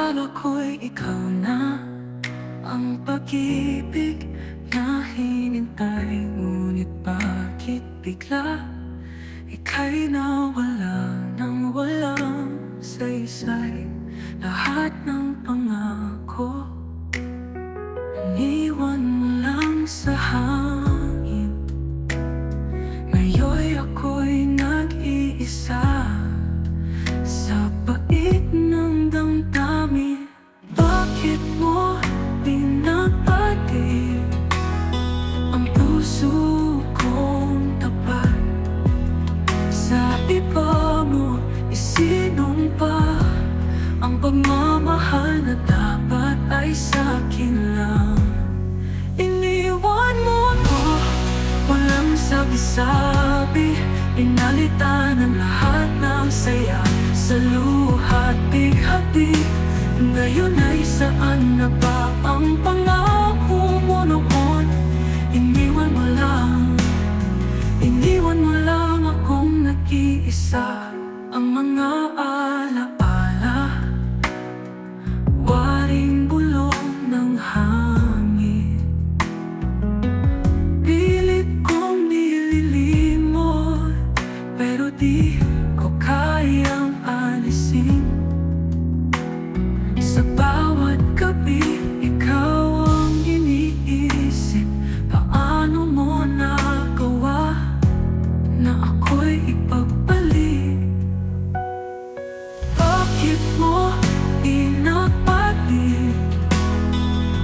Akala ko'y ikaw na ang pag-ibig na hinintay. Ngunit bakit bigla ika'y nawala nang walang saysay? Lahat ng pangako iniwan mo lang sa hangin. Ngayon'y ako'y nag-iisa sa pait ng damdamin. Bakit mo pinapatid ang puso kong tapat? Sa iba mo isinumpa ang pagmamahal na dapat ay sa'kin lang. Iniwan mo ako, walang sabi-sabi. Pinalitan ang lahat ng saya sa luha't bighati. Ngayon ay saan na ba ang pangako mo noon? Iniwan mo lang akong nag-iisa. Ang mga alaala, waring bulong ng hangin. Pilit kong nililimot, pero di ko kayang alisin. Sa bawat gabi, ikaw ang iniisip. Paano mo nagawa na ako'y ipagbalik? Bakit mo pinapatid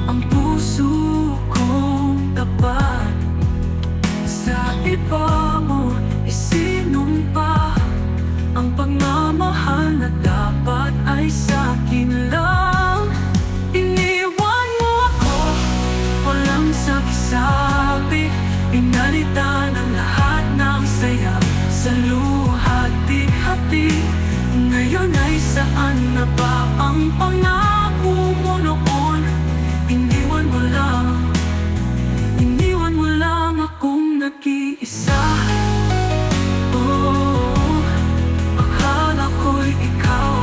ang puso kong tapat? Sa iba mo isinumpa ang pagmamahal na dapat ay sa'kin lang. Iniwan mo ako, walang sabi-sabi. Pinalitan ang lahat ng saya sa luha't bighati. Ngayon ay saan na ba ang pangako mo noon? Iniwan mo lang akong nag-iisa. Oh, akala ko'y ikaw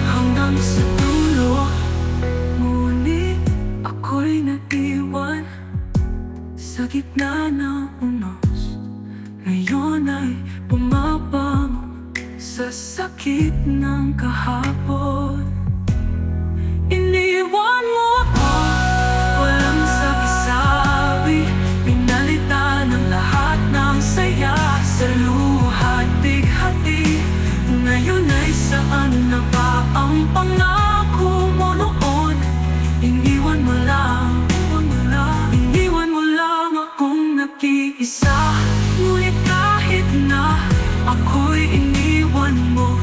hanggang sa dulo. Ngunit ako'y naiwan sa gitna ng unos. Ngayon ay bumabangon sa sakit ng kahapon. Iniwan mo ako, walang sabi-sabi. Pinalitan ang lahat ng saya sa luha't bighati. Ngayon ay saan na ba ang pangako mo noon? Iniwan mo lang akong nag-iisa. Ngunit kahit na ako'y iniwan mo,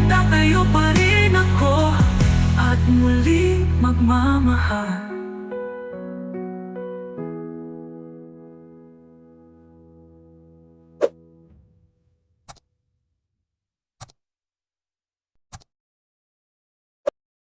tatayo pa rin ako at muli magmamahal.